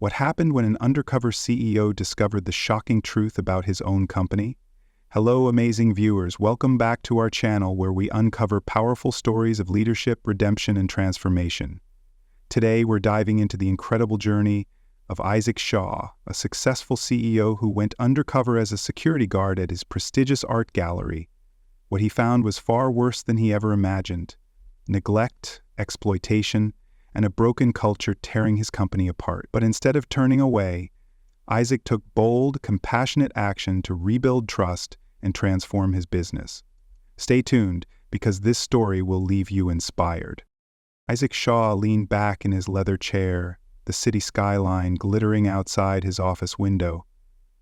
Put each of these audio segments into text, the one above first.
What happened when an undercover CEO discovered the shocking truth about his own company? Hello, amazing viewers. Welcome back to our channel where we uncover powerful stories of leadership, redemption, and transformation. Today, we're diving into the incredible journey of Isaac Shaw, a successful CEO who went undercover as a security guard at his prestigious art gallery. What he found was far worse than he ever imagined: neglect, exploitation, and a broken culture tearing his company apart. But instead of turning away, Isaac took bold, compassionate action to rebuild trust and transform his business. Stay tuned, because this story will leave you inspired. Isaac Shaw leaned back in his leather chair, the city skyline glittering outside his office window.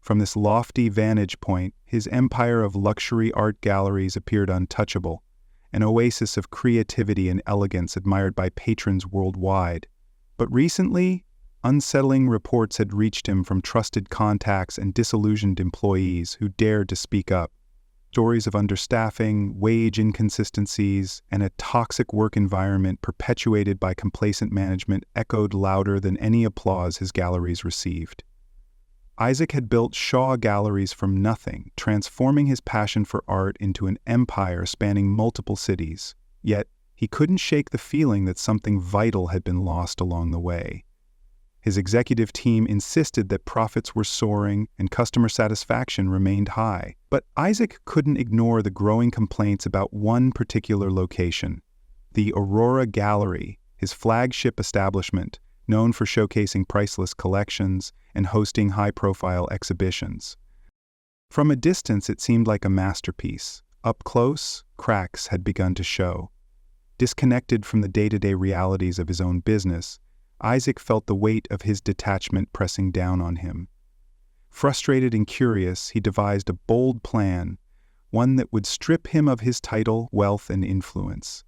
From this lofty vantage point, his empire of luxury art galleries appeared untouchable, an oasis of creativity and elegance admired by patrons worldwide. But recently, unsettling reports had reached him from trusted contacts and disillusioned employees who dared to speak up. Stories of understaffing, wage inconsistencies, and a toxic work environment perpetuated by complacent management echoed louder than any applause his galleries received. Isaac had built Shaw Galleries from nothing, transforming his passion for art into an empire spanning multiple cities. Yet, he couldn't shake the feeling that something vital had been lost along the way. His executive team insisted that profits were soaring and customer satisfaction remained high. But Isaac couldn't ignore the growing complaints about one particular location: the Aurora Gallery, his flagship establishment, known for showcasing priceless collections and hosting high-profile exhibitions. From a distance, it seemed like a masterpiece. Up close, cracks had begun to show. Disconnected from the day-to-day realities of his own business, Isaac felt the weight of his detachment pressing down on him. Frustrated and curious, he devised a bold plan, one that would strip him of his title, wealth, and influence.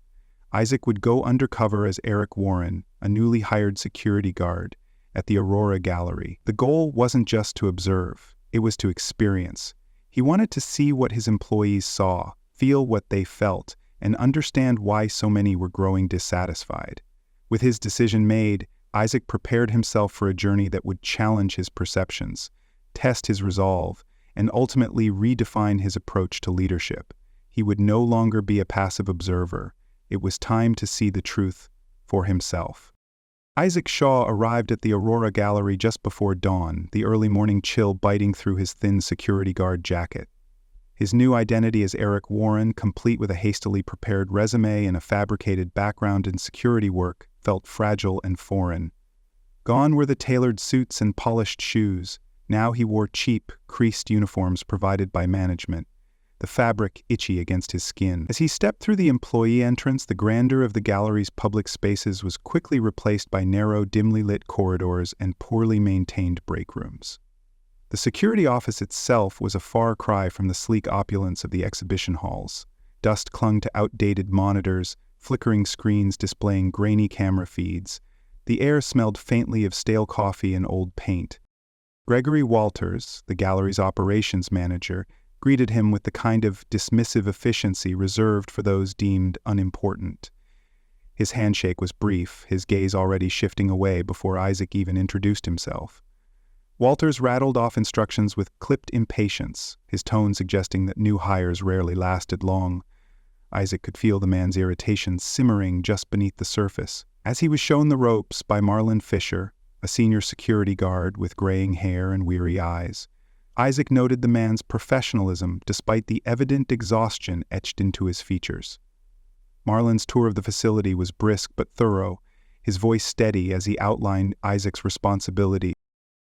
Isaac would go undercover as Eric Warren, a newly hired security guard, at the Aurora Gallery. The goal wasn't just to observe, it was to experience. He wanted to see what his employees saw, feel what they felt, and understand why so many were growing dissatisfied. With his decision made, Isaac prepared himself for a journey that would challenge his perceptions, test his resolve, and ultimately redefine his approach to leadership. He would no longer be a passive observer. It was time to see the truth for himself. Isaac Shaw arrived at the Aurora Gallery just before dawn, the early morning chill biting through his thin security guard jacket. His new identity as Eric Warren, complete with a hastily prepared resume and a fabricated background in security work, felt fragile and foreign. Gone were the tailored suits and polished shoes. Now he wore cheap, creased uniforms provided by management, the fabric itchy against his skin. As he stepped through the employee entrance, the grandeur of the gallery's public spaces was quickly replaced by narrow, dimly lit corridors and poorly maintained break rooms. The security office itself was a far cry from the sleek opulence of the exhibition halls. Dust clung to outdated monitors, flickering screens displaying grainy camera feeds. The air smelled faintly of stale coffee and old paint. Gregory Walters, the gallery's operations manager, greeted him with the kind of dismissive efficiency reserved for those deemed unimportant. His handshake was brief, his gaze already shifting away before Isaac even introduced himself. Walters rattled off instructions with clipped impatience, his tone suggesting that new hires rarely lasted long. Isaac could feel the man's irritation simmering just beneath the surface. As he was shown the ropes by Marlon Fisher, a senior security guard with graying hair and weary eyes, Isaac noted the man's professionalism despite the evident exhaustion etched into his features. Marlon's tour of the facility was brisk but thorough, his voice steady as he outlined Isaac's responsibility.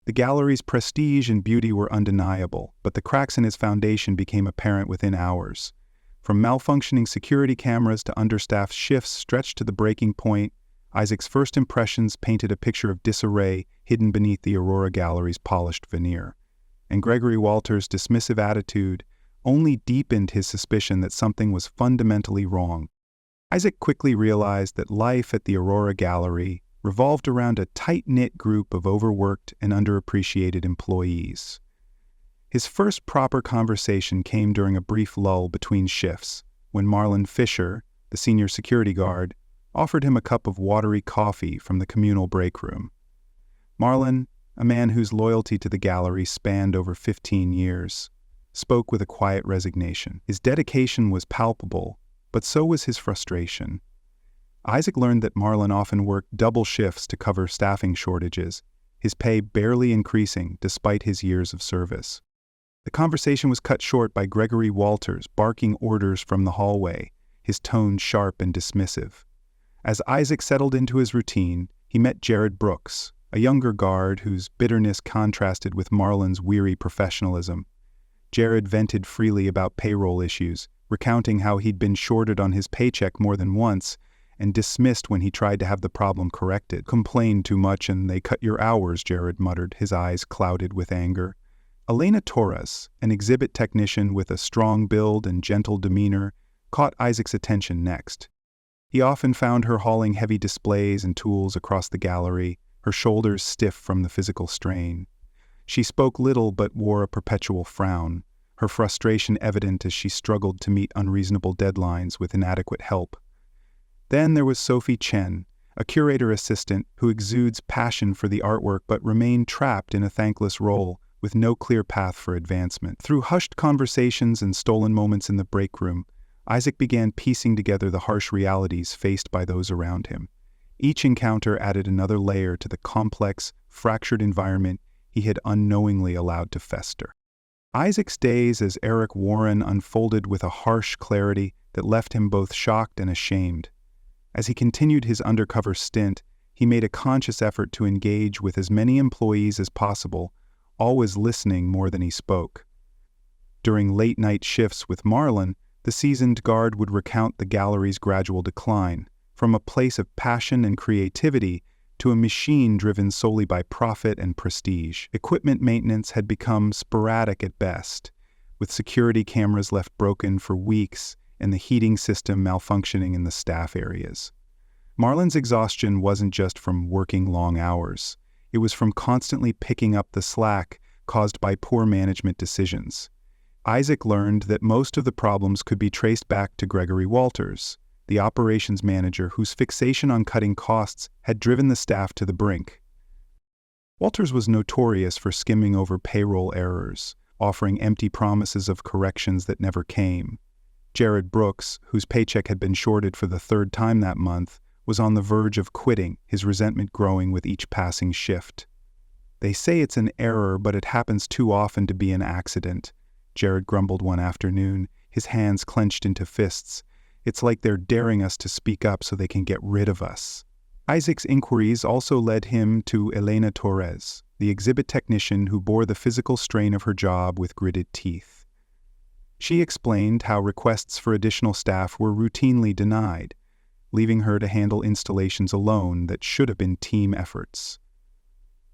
The gallery's prestige and beauty were undeniable, but the cracks in his foundation became apparent within hours. From malfunctioning security cameras to understaffed shifts stretched to the breaking point, Isaac's first impressions painted a picture of disarray hidden beneath the Aurora Gallery's polished veneer. And Gregory Walters' dismissive attitude only deepened his suspicion that something was fundamentally wrong. Isaac quickly realized that life at the Aurora Gallery revolved around a tight-knit group of overworked and underappreciated employees. His first proper conversation came during a brief lull between shifts, when Marlon Fisher, the senior security guard, offered him a cup of watery coffee from the communal break room. Marlon, a man whose loyalty to the gallery spanned over 15 years, spoke with a quiet resignation. His dedication was palpable, but so was his frustration. Isaac learned that Marlon often worked double shifts to cover staffing shortages, his pay barely increasing despite his years of service. The conversation was cut short by Gregory Walters barking orders from the hallway, his tone sharp and dismissive. As Isaac settled into his routine, he met Jared Brooks, a younger guard whose bitterness contrasted with Marlon's weary professionalism. Jared vented freely about payroll issues, recounting how he'd been shorted on his paycheck more than once and dismissed when he tried to have the problem corrected. "Complained too much and they cut your hours," Jared muttered, his eyes clouded with anger. Elena Torres, an exhibit technician with a strong build and gentle demeanor, caught Isaac's attention next. He often found her hauling heavy displays and tools across the gallery, her shoulders stiff from the physical strain. She spoke little but wore a perpetual frown, her frustration evident as she struggled to meet unreasonable deadlines with inadequate help. Then there was Sophie Chen, a curator assistant who exudes passion for the artwork but remained trapped in a thankless role with no clear path for advancement. Through hushed conversations and stolen moments in the break room, Isaac began piecing together the harsh realities faced by those around him. Each encounter added another layer to the complex, fractured environment he had unknowingly allowed to fester. Isaac's days as Eric Warren unfolded with a harsh clarity that left him both shocked and ashamed. As he continued his undercover stint, he made a conscious effort to engage with as many employees as possible, always listening more than he spoke. During late-night shifts with Marlon, the seasoned guard would recount the gallery's gradual decline, from a place of passion and creativity to a machine driven solely by profit and prestige. Equipment maintenance had become sporadic at best, with security cameras left broken for weeks and the heating system malfunctioning in the staff areas. Marlon's exhaustion wasn't just from working long hours. It was from constantly picking up the slack caused by poor management decisions. Isaac learned that most of the problems could be traced back to Gregory Walters, the operations manager whose fixation on cutting costs had driven the staff to the brink. Walters was notorious for skimming over payroll errors, offering empty promises of corrections that never came. Jared Brooks, whose paycheck had been shorted for the third time that month, was on the verge of quitting, his resentment growing with each passing shift. "They say it's an error, but it happens too often to be an accident," Jared grumbled one afternoon, his hands clenched into fists. "It's like they're daring us to speak up so they can get rid of us." Isaac's inquiries also led him to Elena Torres, the exhibit technician who bore the physical strain of her job with gritted teeth. She explained how requests for additional staff were routinely denied, leaving her to handle installations alone that should have been team efforts.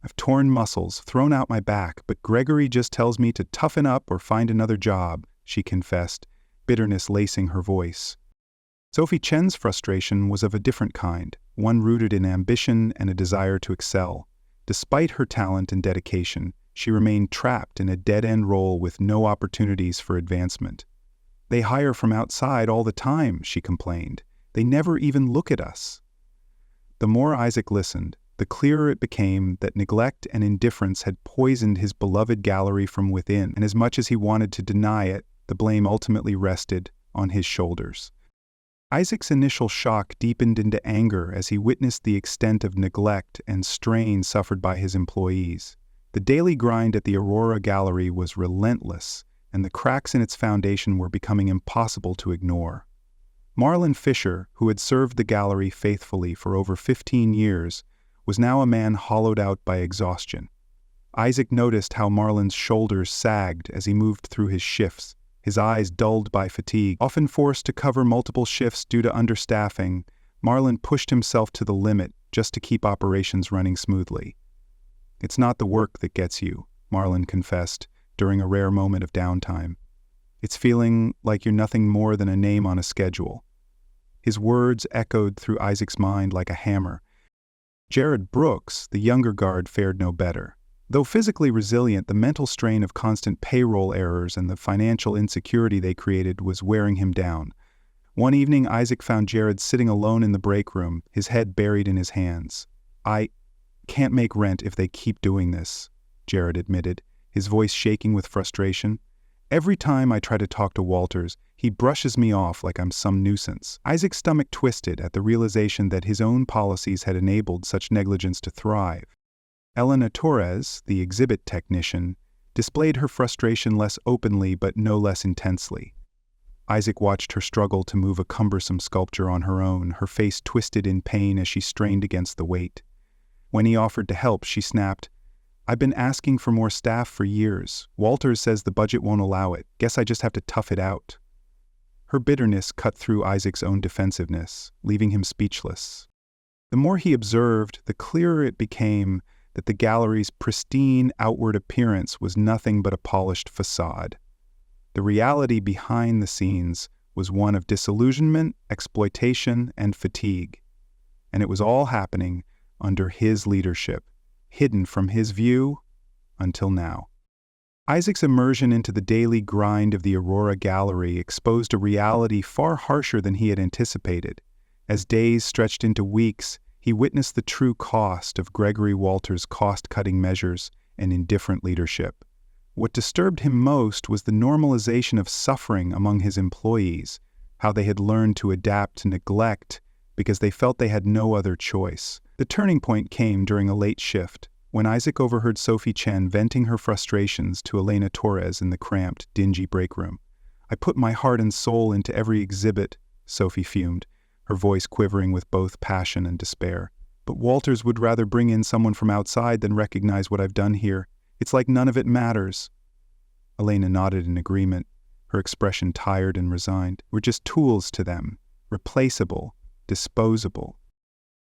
"I've torn muscles, thrown out my back, but Gregory just tells me to toughen up or find another job," she confessed, bitterness lacing her voice. Sophie Chen's frustration was of a different kind, one rooted in ambition and a desire to excel. Despite her talent and dedication, she remained trapped in a dead-end role with no opportunities for advancement. "They hire from outside all the time," she complained. "They never even look at us." The more Isaac listened, the clearer it became that neglect and indifference had poisoned his beloved gallery from within, and as much as he wanted to deny it, the blame ultimately rested on his shoulders. Isaac's initial shock deepened into anger as he witnessed the extent of neglect and strain suffered by his employees. The daily grind at the Aurora Gallery was relentless, and the cracks in its foundation were becoming impossible to ignore. Marlon Fisher, who had served the gallery faithfully for over 15 years, was now a man hollowed out by exhaustion. Isaac noticed how Marlon's shoulders sagged as he moved through his shifts, his eyes dulled by fatigue. Often forced to cover multiple shifts due to understaffing, Marlon pushed himself to the limit just to keep operations running smoothly. "It's not the work that gets you," Marlon confessed during a rare moment of downtime. "It's feeling like you're nothing more than a name on a schedule." His words echoed through Isaac's mind like a hammer. Jared Brooks, the younger guard, fared no better. Though physically resilient, the mental strain of constant payroll errors and the financial insecurity they created was wearing him down. One evening, Isaac found Jared sitting alone in the break room, his head buried in his hands. Can't make rent if they keep doing this, Jared admitted, his voice shaking with frustration. Every time I try to talk to Walters, he brushes me off like I'm some nuisance. Isaac's stomach twisted at the realization that his own policies had enabled such negligence to thrive. Elena Torres, the exhibit technician, displayed her frustration less openly but no less intensely. Isaac watched her struggle to move a cumbersome sculpture on her own, her face twisted in pain as she strained against the weight. When he offered to help, she snapped, "I've been asking for more staff for years. Walters says the budget won't allow it. Guess I just have to tough it out." Her bitterness cut through Isaac's own defensiveness, leaving him speechless. The more he observed, the clearer it became that the gallery's pristine outward appearance was nothing but a polished facade. The reality behind the scenes was one of disillusionment, exploitation, and fatigue. And it was all happening under his leadership, hidden from his view until now. Isaac's immersion into the daily grind of the Aurora Gallery exposed a reality far harsher than he had anticipated. As days stretched into weeks, he witnessed the true cost of Gregory Walters' cost-cutting measures and indifferent leadership. What disturbed him most was the normalization of suffering among his employees, how they had learned to adapt to neglect because they felt they had no other choice. The turning point came during a late shift, when Isaac overheard Sophie Chen venting her frustrations to Elena Torres in the cramped, dingy break room. "I put my heart and soul into every exhibit," Sophie fumed, her voice quivering with both passion and despair. "But Walters would rather bring in someone from outside than recognize what I've done here. It's like none of it matters." Elena nodded in agreement, her expression tired and resigned. "We're just tools to them, replaceable, disposable."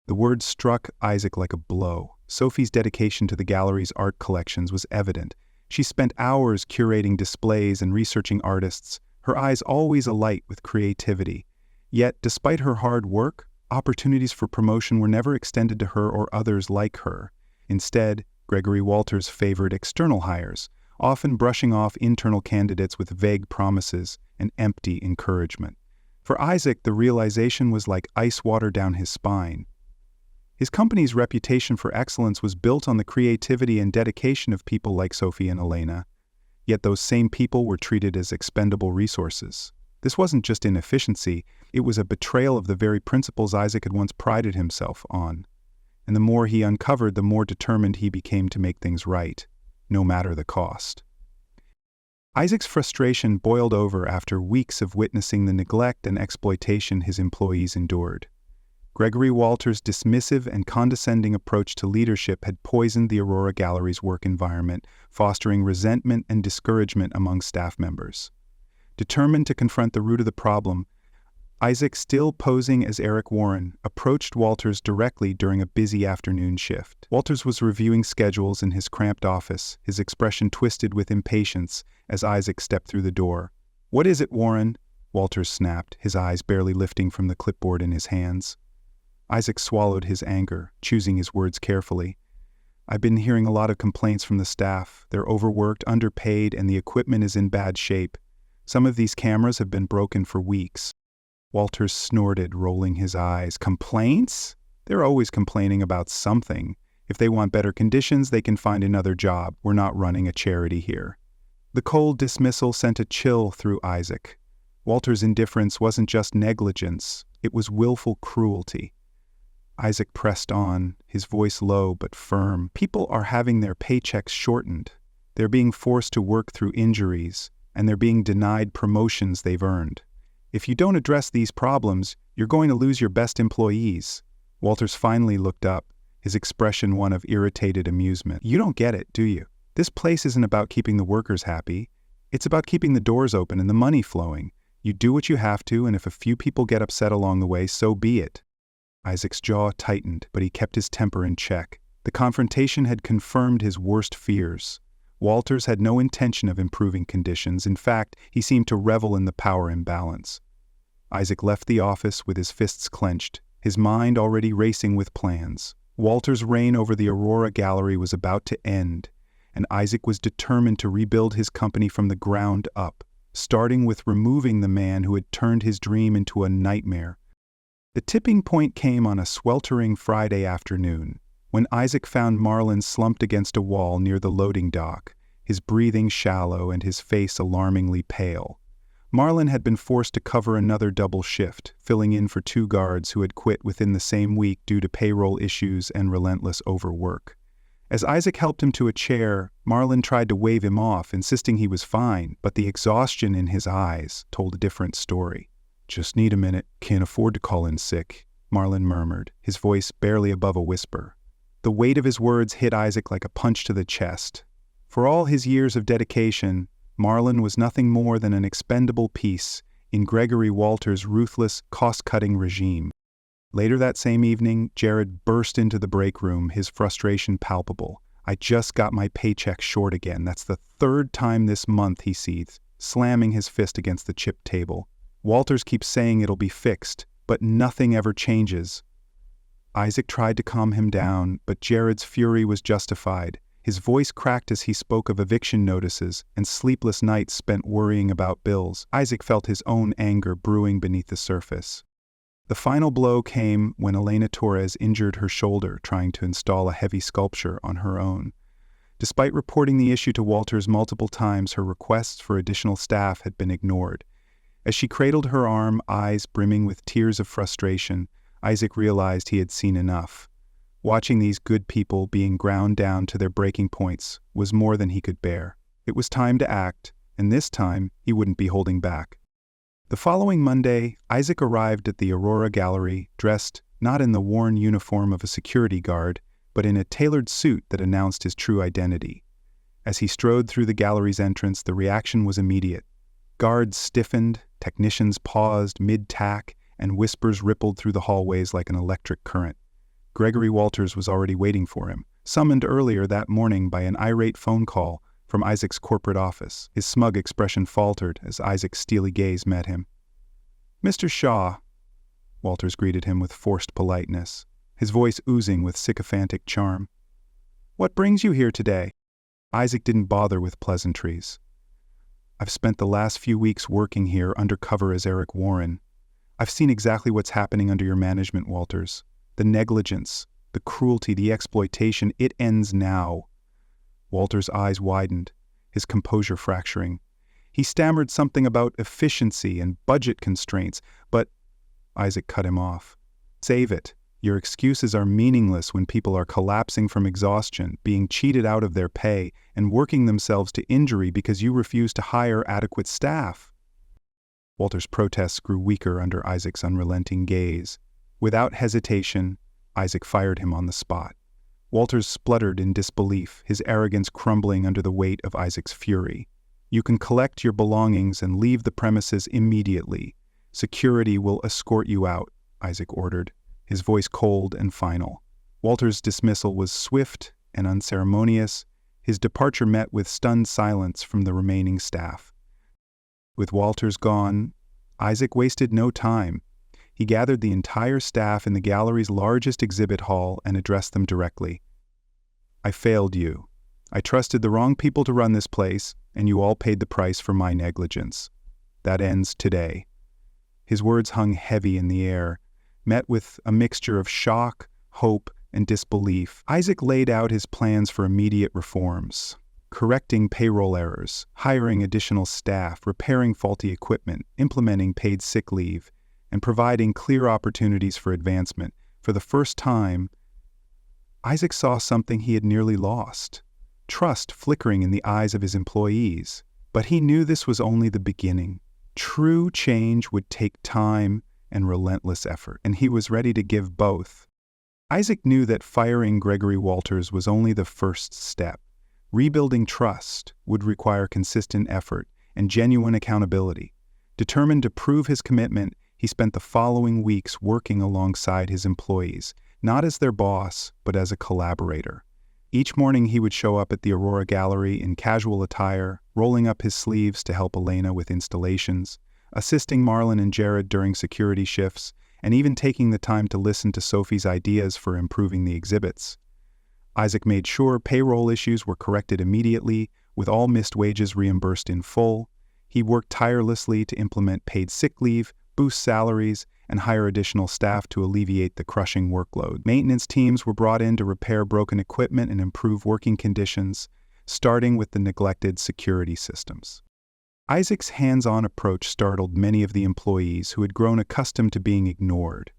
The word struck Isaac like a blow. Sophie's dedication to the gallery's art collections was evident. She spent hours curating displays and researching artists, her eyes always alight with creativity. Yet, despite her hard work, opportunities for promotion were never extended to her or others like her. Instead, Gregory Walters favored external hires, often brushing off internal candidates with vague promises and empty encouragement. For Isaac, the realization was like ice water down his spine. His company's reputation for excellence was built on the creativity and dedication of people like Sophie and Elena, yet those same people were treated as expendable resources. This wasn't just inefficiency, it was a betrayal of the very principles Isaac had once prided himself on. And the more he uncovered, the more determined he became to make things right, no matter the cost. Isaac's frustration boiled over after weeks of witnessing the neglect and exploitation his employees endured. Gregory Walters' dismissive and condescending approach to leadership had poisoned the Aurora Gallery's work environment, fostering resentment and discouragement among staff members. Determined to confront the root of the problem, Isaac, still posing as Eric Warren, approached Walters directly during a busy afternoon shift. Walters was reviewing schedules in his cramped office, his expression twisted with impatience as Isaac stepped through the door. "What is it, Warren?" Walters snapped, his eyes barely lifting from the clipboard in his hands. Isaac swallowed his anger, choosing his words carefully. "I've been hearing a lot of complaints from the staff. They're overworked, underpaid, and the equipment is in bad shape. Some of these cameras have been broken for weeks." Walters snorted, rolling his eyes. "Complaints? They're always complaining about something. If they want better conditions, they can find another job. We're not running a charity here." The cold dismissal sent a chill through Isaac. Walters' indifference wasn't just negligence, it was willful cruelty. Isaac pressed on, his voice low but firm. "People are having their paychecks shortened. They're being forced to work through injuries, and they're being denied promotions they've earned. If you don't address these problems, you're going to lose your best employees." Walters finally looked up, his expression one of irritated amusement. "You don't get it, do you? This place isn't about keeping the workers happy. It's about keeping the doors open and the money flowing. You do what you have to, and if a few people get upset along the way, so be it." Isaac's jaw tightened, but he kept his temper in check. The confrontation had confirmed his worst fears. Walters had no intention of improving conditions. In fact, he seemed to revel in the power imbalance. Isaac left the office with his fists clenched, his mind already racing with plans. Walters' reign over the Aurora Gallery was about to end, and Isaac was determined to rebuild his company from the ground up, starting with removing the man who had turned his dream into a nightmare. The tipping point came on a sweltering Friday afternoon. When Isaac found Marlin slumped against a wall near the loading dock, his breathing shallow and his face alarmingly pale. Marlin had been forced to cover another double shift, filling in for 2 guards who had quit within the same week due to payroll issues and relentless overwork. As Isaac helped him to a chair, Marlin tried to wave him off, insisting he was fine, but the exhaustion in his eyes told a different story. "Just need a minute, can't afford to call in sick," Marlin murmured, his voice barely above a whisper. The weight of his words hit Isaac like a punch to the chest. For all his years of dedication, Marlin was nothing more than an expendable piece in Gregory Walters' ruthless, cost-cutting regime. Later that same evening, Jared burst into the break room, his frustration palpable. "I just got my paycheck short again. That's the 3rd time this month," he seethed, slamming his fist against the chipped table. "Walters keeps saying it'll be fixed, but nothing ever changes." Isaac tried to calm him down, but Jared's fury was justified. His voice cracked as he spoke of eviction notices and sleepless nights spent worrying about bills. Isaac felt his own anger brewing beneath the surface. The final blow came when Elena Torres injured her shoulder trying to install a heavy sculpture on her own. Despite reporting the issue to Walters multiple times, her requests for additional staff had been ignored. As she cradled her arm, eyes brimming with tears of frustration, Isaac realized he had seen enough. Watching these good people being ground down to their breaking points was more than he could bear. It was time to act, and this time he wouldn't be holding back. The following Monday, Isaac arrived at the Aurora Gallery, dressed not in the worn uniform of a security guard, but in a tailored suit that announced his true identity. As he strode through the gallery's entrance, the reaction was immediate. Guards stiffened, technicians paused mid-tack, and whispers rippled through the hallways like an electric current. Gregory Walters was already waiting for him, summoned earlier that morning by an irate phone call from Isaac's corporate office. His smug expression faltered as Isaac's steely gaze met him. "Mr. Shaw," Walters greeted him with forced politeness, his voice oozing with sycophantic charm. "What brings you here today?" Isaac didn't bother with pleasantries. "I've spent the last few weeks working here undercover as Eric Warren. I've seen exactly what's happening under your management, Walters. The negligence, the cruelty, the exploitation, it ends now." Walter's eyes widened, his composure fracturing. He stammered something about efficiency and budget constraints, but Isaac cut him off. "Save it. Your excuses are meaningless when people are collapsing from exhaustion, being cheated out of their pay, and working themselves to injury because you refuse to hire adequate staff." Walter's protests grew weaker under Isaac's unrelenting gaze. Without hesitation, Isaac fired him on the spot. Walters spluttered in disbelief, his arrogance crumbling under the weight of Isaac's fury. "You can collect your belongings and leave the premises immediately. Security will escort you out," Isaac ordered, his voice cold and final. Walters' dismissal was swift and unceremonious, his departure met with stunned silence from the remaining staff. With Walters gone, Isaac wasted no time. He gathered the entire staff in the gallery's largest exhibit hall and addressed them directly. "I failed you. I trusted the wrong people to run this place, and you all paid the price for my negligence. That ends today." His words hung heavy in the air, met with a mixture of shock, hope, and disbelief. Isaac laid out his plans for immediate reforms, correcting payroll errors, hiring additional staff, repairing faulty equipment, implementing paid sick leave, and providing clear opportunities for advancement. For the first time, Isaac saw something he had nearly lost: trust flickering in the eyes of his employees. But he knew this was only the beginning. True change would take time and relentless effort, and he was ready to give both. Isaac knew that firing Gregory Walters was only the first step. Rebuilding trust would require consistent effort and genuine accountability. Determined to prove his commitment, he spent the following weeks working alongside his employees, not as their boss, but as a collaborator. Each morning he would show up at the Aurora Gallery in casual attire, rolling up his sleeves to help Elena with installations, assisting Marlin and Jared during security shifts, and even taking the time to listen to Sophie's ideas for improving the exhibits. Isaac made sure payroll issues were corrected immediately, with all missed wages reimbursed in full. He worked tirelessly to implement paid sick leave, boost salaries, and hire additional staff to alleviate the crushing workload. Maintenance teams were brought in to repair broken equipment and improve working conditions, starting with the neglected security systems. Isaac's hands-on approach startled many of the employees who had grown accustomed to being ignored.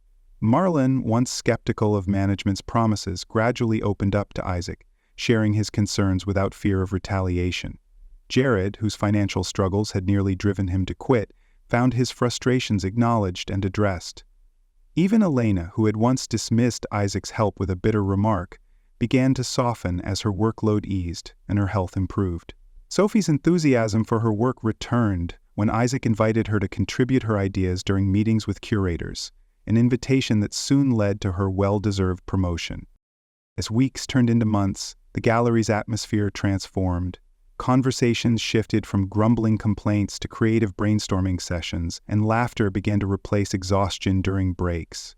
Marlon, once skeptical of management's promises, gradually opened up to Isaac, sharing his concerns without fear of retaliation. Jared, whose financial struggles had nearly driven him to quit, found his frustrations acknowledged and addressed. Even Elena, who had once dismissed Isaac's help with a bitter remark, began to soften as her workload eased and her health improved. Sophie's enthusiasm for her work returned when Isaac invited her to contribute her ideas during meetings with curators, an invitation that soon led to her well-deserved promotion. As weeks turned into months, the gallery's atmosphere transformed. Conversations shifted from grumbling complaints to creative brainstorming sessions, and laughter began to replace exhaustion during breaks.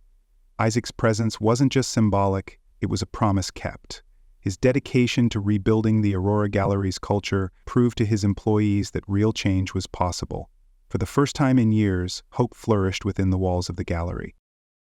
Isaac's presence wasn't just symbolic, it was a promise kept. His dedication to rebuilding the Aurora Gallery's culture proved to his employees that real change was possible. For the first time in years, hope flourished within the walls of the gallery.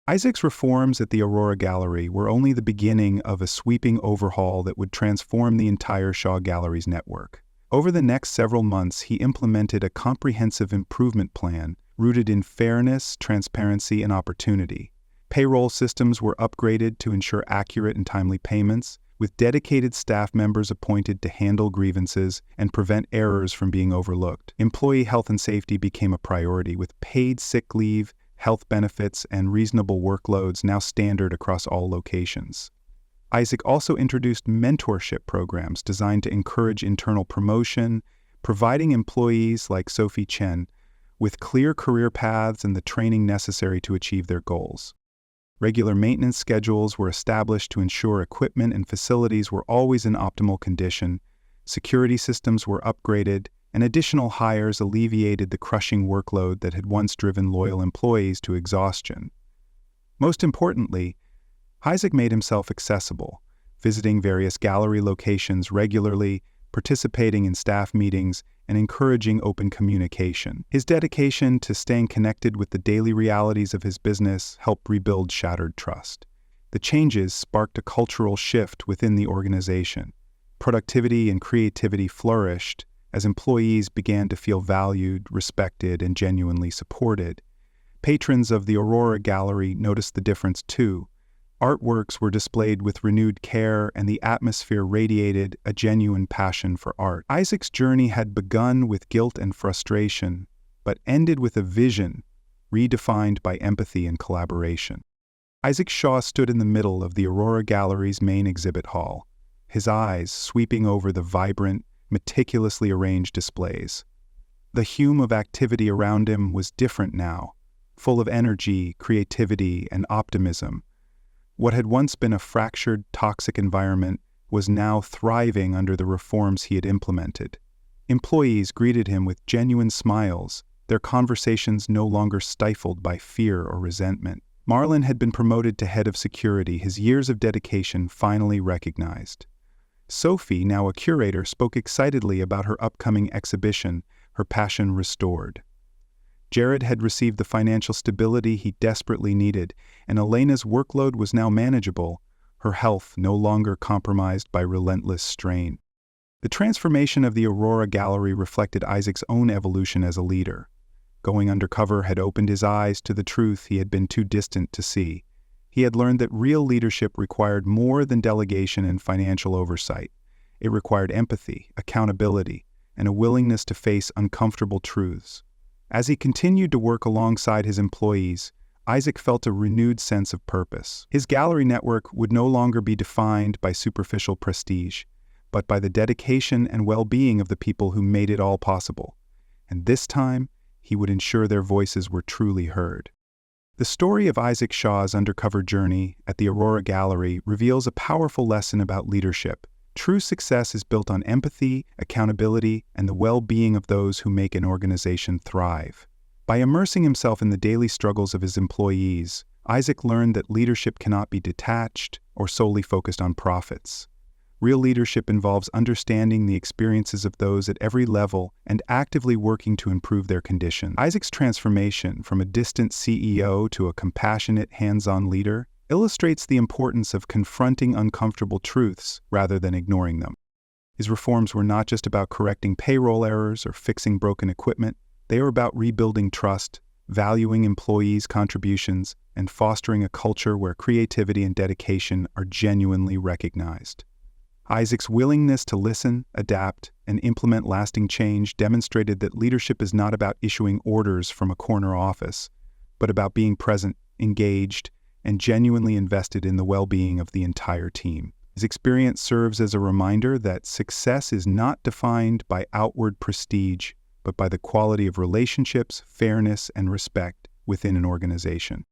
Isaac's reforms at the Aurora Gallery were only the beginning of a sweeping overhaul that would transform the entire Shaw Gallery's network. Over the next several months, he implemented a comprehensive improvement plan rooted in fairness, transparency, and opportunity. Payroll systems were upgraded to ensure accurate and timely payments, with dedicated staff members appointed to handle grievances and prevent errors from being overlooked. Employee health and safety became a priority, with paid sick leave, health benefits, and reasonable workloads now standard across all locations. Isaac also introduced mentorship programs designed to encourage internal promotion, providing employees like Sophie Chen with clear career paths and the training necessary to achieve their goals. Regular maintenance schedules were established to ensure equipment and facilities were always in optimal condition, security systems were upgraded, and additional hires alleviated the crushing workload that had once driven loyal employees to exhaustion. Most importantly, Isaac made himself accessible, visiting various gallery locations regularly, participating in staff meetings, and encouraging open communication. His dedication to staying connected with the daily realities of his business helped rebuild shattered trust. The changes sparked a cultural shift within the organization. Productivity and creativity flourished as employees began to feel valued, respected, and genuinely supported. Patrons of the Aurora Gallery noticed the difference too. Artworks were displayed with renewed care, and the atmosphere radiated a genuine passion for art. Isaac's journey had begun with guilt and frustration, but ended with a vision redefined by empathy and collaboration. Isaac Shaw stood in the middle of the Aurora Gallery's main exhibit hall, his eyes sweeping over the vibrant, meticulously arranged displays. The hum of activity around him was different now, full of energy, creativity, and optimism. What had once been a fractured, toxic environment was now thriving under the reforms he had implemented. Employees greeted him with genuine smiles, their conversations no longer stifled by fear or resentment. Marlon had been promoted to head of security, his years of dedication finally recognized. Sophie, now a curator, spoke excitedly about her upcoming exhibition, her passion restored. Jared had received the financial stability he desperately needed, and Elena's workload was now manageable, her health no longer compromised by relentless strain. The transformation of the Aurora Gallery reflected Isaac's own evolution as a leader. Going undercover had opened his eyes to the truth he had been too distant to see. He had learned that real leadership required more than delegation and financial oversight. It required empathy, accountability, and a willingness to face uncomfortable truths. As he continued to work alongside his employees, Isaac felt a renewed sense of purpose. His gallery network would no longer be defined by superficial prestige, but by the dedication and well-being of the people who made it all possible. And this time, he would ensure their voices were truly heard. The story of Isaac Shaw's undercover journey at the Aurora Gallery reveals a powerful lesson about leadership. True success is built on empathy, accountability, and the well-being of those who make an organization thrive. By immersing himself in the daily struggles of his employees, Isaac learned that leadership cannot be detached or solely focused on profits. Real leadership involves understanding the experiences of those at every level and actively working to improve their condition. Isaac's transformation from a distant CEO to a compassionate, hands-on leader illustrates the importance of confronting uncomfortable truths rather than ignoring them. His reforms were not just about correcting payroll errors or fixing broken equipment. They were about rebuilding trust, valuing employees' contributions, and fostering a culture where creativity and dedication are genuinely recognized. Isaac's willingness to listen, adapt, and implement lasting change demonstrated that leadership is not about issuing orders from a corner office, but about being present, engaged, and genuinely invested in the well-being of the entire team. His experience serves as a reminder that success is not defined by outward prestige, but by the quality of relationships, fairness, and respect within an organization.